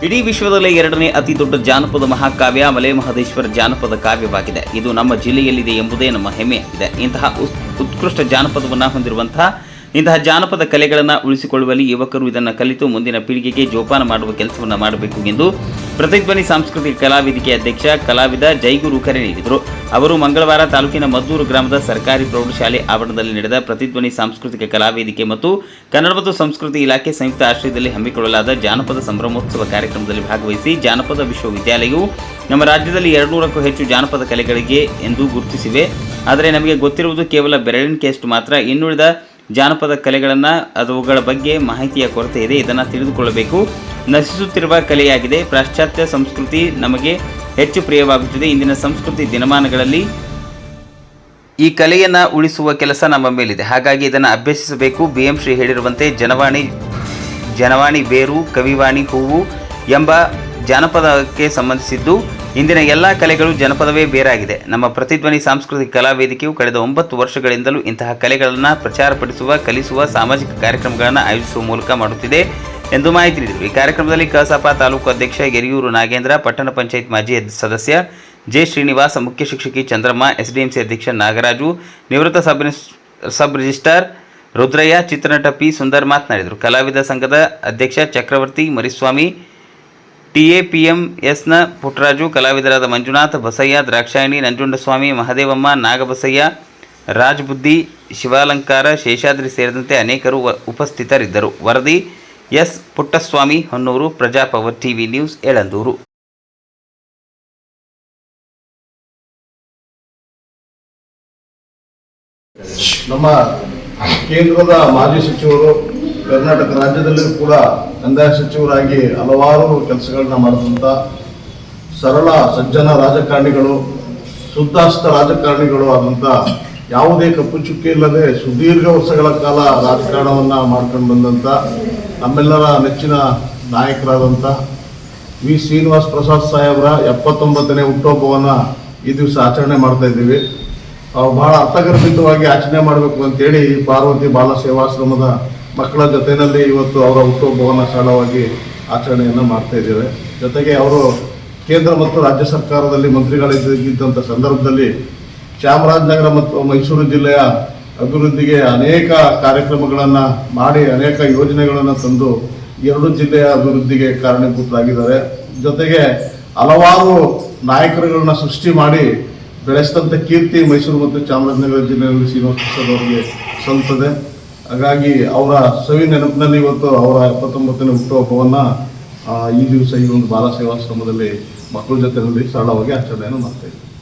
ಇಡೀ ವಿಶ್ವದಲ್ಲೇ ಎರಡನೇ ಅತಿ ದೊಡ್ಡ ಜಾನಪದ ಮಹಾಕಾವ್ಯ ಮಲೆ ಮಹದೇಶ್ವರ ಜಾನಪದ ಕಾವ್ಯವಾಗಿದೆ. ಇದು ನಮ್ಮ ಜಿಲ್ಲೆಯಲ್ಲಿದೆ ಎಂಬುದೇ ನಮ್ಮ ಹೆಮ್ಮೆಯಾಗಿದೆ. ಇಂತಹ ಉತ್ಕೃಷ್ಟ ಜಾನಪದವನ್ನು ಹೊಂದಿರುವಂತಹ ಇಂತಹ ಜಾನಪದ ಕಲೆಗಳನ್ನು ಉಳಿಸಿಕೊಳ್ಳುವಲ್ಲಿ ಯುವಕರು ಇದನ್ನು ಕಲಿತು ಮುಂದಿನ ಪೀಳಿಗೆಗೆ ಜೋಪಾನ ಮಾಡುವ ಕೆಲಸವನ್ನು ಮಾಡಬೇಕು ಎಂದು ಪ್ರತಿಧ್ವನಿ ಸಾಂಸ್ಕೃತಿಕ ಕಲಾವೇದಿಕೆ ಅಧ್ಯಕ್ಷ ಕಲಾವಿದ ಜೈಗುರು ಕರೆ ನೀಡಿದರು. ಅವರು ಮಂಗಳವಾರ ತಾಲೂಕಿನ ಮದ್ದೂರು ಗ್ರಾಮದ ಸರ್ಕಾರಿ ಪ್ರೌಢಶಾಲೆ ಆವರಣದಲ್ಲಿ ನಡೆದ ಪ್ರತಿಧ್ವನಿ ಸಾಂಸ್ಕೃತಿಕ ಕಲಾವೇದಿಕೆ ಮತ್ತು ಕನ್ನಡ ಮತ್ತು ಸಂಸ್ಕೃತಿ ಇಲಾಖೆ ಸಂಯುಕ್ತ ಆಶ್ರಯದಲ್ಲಿ ಹಮ್ಮಿಕೊಳ್ಳಲಾದ ಜಾನಪದ ಸಂಭ್ರಮೋತ್ಸವ ಕಾರ್ಯಕ್ರಮದಲ್ಲಿ ಭಾಗವಹಿಸಿ ಜಾನಪದ ವಿಶ್ವವಿದ್ಯಾಲಯವು ನಮ್ಮ ರಾಜ್ಯದಲ್ಲಿ 200ಕ್ಕೂ ಹೆಚ್ಚು ಜಾನಪದ ಕಲೆಗಳಿಗೆ ಎಂದು ಗುರುತಿಸಿವೆ. ಆದರೆ ನಮಗೆ ಗೊತ್ತಿರುವುದು ಕೇವಲ ಬೆರಳಿನಕೆಯಷ್ಟು ಮಾತ್ರ. ಇನ್ನುಳಿದ ಜಾನಪದ ಕಲೆಗಳನ್ನು ಅವುಗಳ ಬಗ್ಗೆ ಮಾಹಿತಿಯ ಕೊರತೆ ಇದೆ. ಇದನ್ನು ತಿಳಿದುಕೊಳ್ಳಬೇಕು. ನಶಿಸುತ್ತಿರುವ ಕಲೆಯಾಗಿದೆ. ಪಾಶ್ಚಾತ್ಯ ಸಂಸ್ಕೃತಿ ನಮಗೆ ಹೆಚ್ಚು ಪ್ರಿಯವಾಗುತ್ತಿದೆ. ಇಂದಿನ ಸಂಸ್ಕೃತಿ ದಿನಮಾನಗಳಲ್ಲಿ ಈ ಕಲೆಯನ್ನು ಉಳಿಸುವ ಕೆಲಸ ನಮ್ಮ ಮೇಲಿದೆ. ಹಾಗಾಗಿ ಇದನ್ನು ಅಭ್ಯಸಿಸಬೇಕು. BM ಶ್ರೀ ಹೇಳಿರುವಂತೆ ಜನವಾಣಿ ಬೇರು, ಕವಿವಾಣಿ ಹೂವು ಎಂಬ ಜಾನಪದಕ್ಕೆ ಸಂಬಂಧಿಸಿದ್ದು ಇಂದಿನ ಎಲ್ಲ ಕಲೆಗಳು ಜನಪದವೇ ಬೇರಾಗಿದೆ. ನಮ್ಮ ಪ್ರತಿಧ್ವನಿ ಸಾಂಸ್ಕೃತಿಕ ಕಲಾವೇದಿಕೆಯು ಕಳೆದ 9 ವರ್ಷಗಳಿಂದಲೂ ಇಂತಹ ಕಲೆಗಳನ್ನು ಪ್ರಚಾರಪಡಿಸುವ, ಕಲಿಸುವ ಸಾಮಾಜಿಕ ಕಾರ್ಯಕ್ರಮಗಳನ್ನು ಆಯೋಜಿಸುವ ಮೂಲಕ ಮಾಡುತ್ತಿದೆ ಎಂದು ಮಾಹಿತಿ ನೀಡಿದರು. ಈ ಕಾರ್ಯಕ್ರಮದಲ್ಲಿ ಕಸಾಪ ತಾಲೂಕು ಅಧ್ಯಕ್ಷ ಯರಿಯೂರು ನಾಗೇಂದ್ರ, ಪಟ್ಟಣ ಪಂಚಾಯತ್ ಮಾಜಿ ಸದಸ್ಯ ಜೆ ಶ್ರೀನಿವಾಸ, ಮುಖ್ಯ ಶಿಕ್ಷಕಿ ಚಂದ್ರಮ್ಮ, SDMC ಅಧ್ಯಕ್ಷ ನಾಗರಾಜು, ನಿವೃತ್ತ ಸಬ್ ರಿಜಿಸ್ಟ್ರಾರ್ ರುದ್ರಯ್ಯ, ಚಿತ್ರನಟ P ಸುಂದರ್ ಮಾತನಾಡಿದರು. ಕಲಾವಿದ ಸಂಘದ ಅಧ್ಯಕ್ಷ ಚಕ್ರವರ್ತಿ ಮರಿಸ್ವಾಮಿ, TAPMSನ ಪುಟ್ಟರಾಜು, ಕಲಾವಿದರಾದ ಮಂಜುನಾಥ್, ಬಸಯ್ಯ, ದ್ರಾಕ್ಷಾಯಣಿ, ನಂಜುಂಡಸ್ವಾಮಿ, ಮಹದೇವಮ್ಮ, ನಾಗಬಸಯ್ಯ, ರಾಜ್ಬುದ್ದಿ, ಶಿವಾಲಂಕಾರ, ಶೇಷಾದ್ರಿ ಸೇರಿದಂತೆ ಅನೇಕರು ಉಪಸ್ಥಿತರಿದ್ದರು. ವರದಿ S Puttaswamy, Honnur, Prajapower TV news, Yelandur. ನಮ್ಮ ಕೇಂದ್ರದ ಮಾಜಿ ಸಚಿವರು ಕರ್ನಾಟಕ ರಾಜ್ಯದಲ್ಲಿಯೂ ಕೂಡ ಕಂದಾಯ ಸಚಿವರಾಗಿ ಹಲವಾರು ಕೆಲಸಗಳನ್ನ ಮಾಡಿದಂಥ ಸರಳ ಸಜ್ಜನ ರಾಜಕಾರಣಿಗಳು, ಶುದ್ಧಾಸ್ತ ರಾಜಕಾರಣಿಗಳು ಆದಂಥ, ಯಾವುದೇ ಕಪ್ಪು ಚುಕ್ಕಿ ಇಲ್ಲದೆ ಸುದೀರ್ಘ ವರ್ಷಗಳ ಕಾಲ ರಾಜಕಾರಣವನ್ನು ಮಾಡ್ಕೊಂಡು ಬಂದಂಥ ನಮ್ಮೆಲ್ಲರ ನೆಚ್ಚಿನ ನಾಯಕರಾದಂಥ ವಿ ಶ್ರೀನಿವಾಸ್ ಪ್ರಸಾದ್ ಸಾಹೇಬರ 79ನೇ ಹುಟ್ಟುಹಬ್ಬವನ್ನು ಈ ದಿವಸ ಆಚರಣೆ ಮಾಡ್ತಾ ಇದ್ದೀವಿ. ಬಹಳ ಅರ್ಥಗರ್ಭಿತವಾಗಿ ಆಚರಣೆ ಮಾಡಬೇಕು ಅಂತೇಳಿ ಪಾರ್ವತಿ ಬಾಲ ಸೇವಾಶ್ರಮದ ಮಕ್ಕಳ ಜೊತೆಯಲ್ಲಿ ಇವತ್ತು ಅವರ ಹುಟ್ಟುಹಬ್ಬವನ್ನು ಸರಳವಾಗಿ ಆಚರಣೆಯನ್ನು ಮಾಡ್ತಾ ಇದ್ದೇವೆ. ಜೊತೆಗೆ ಅವರು ಕೇಂದ್ರ ಮತ್ತು ರಾಜ್ಯ ಸರ್ಕಾರದಲ್ಲಿ ಮಂತ್ರಿಗಳಿದ್ದಂಥ ಸಂದರ್ಭದಲ್ಲಿ ಚಾಮರಾಜನಗರ ಮತ್ತು ಮೈಸೂರು ಜಿಲ್ಲೆಯ ಅಭಿವೃದ್ಧಿಗೆ ಅನೇಕ ಕಾರ್ಯಕ್ರಮಗಳನ್ನು ಮಾಡಿ ಅನೇಕ ಯೋಜನೆಗಳನ್ನು ತಂದು 2 ಜಿಲ್ಲೆಯ ಅಭಿವೃದ್ಧಿಗೆ ಕಾರಣೀಭೂತರಾಗಿದ್ದಾರೆ. ಜೊತೆಗೆ ಹಲವಾರು ನಾಯಕರುಗಳನ್ನ ಸೃಷ್ಟಿ ಮಾಡಿ ಬೆಳೆಸಿದಂಥ ಕೀರ್ತಿ ಮೈಸೂರು ಮತ್ತು ಚಾಮರಾಜನಗರ ಜಿಲ್ಲೆಯಲ್ಲಿ ಶ್ರೀನಿವಾಸ ಪ್ರಸಾದ್ ಅವರಿಗೆ ಸಲ್ಲುತ್ತದೆ. ಹಾಗಾಗಿ ಅವರ ಸವಿ ನೆನಪಿನಲ್ಲಿ ಇವತ್ತು ಅವರ 79ನೇ ಹುಟ್ಟುಹಬ್ಬವನ್ನು ಈ ದಿವಸ ಈ ಒಂದು ಬಾಲ ಸೇವಾಶ್ರಮದಲ್ಲಿ ಮಕ್ಕಳ ಜೊತೆಯಲ್ಲಿ ಸರಳವಾಗಿ ಆಚರಣೆಯನ್ನು ಮಾಡ್ತಾ ಇದ್ದೀವಿ.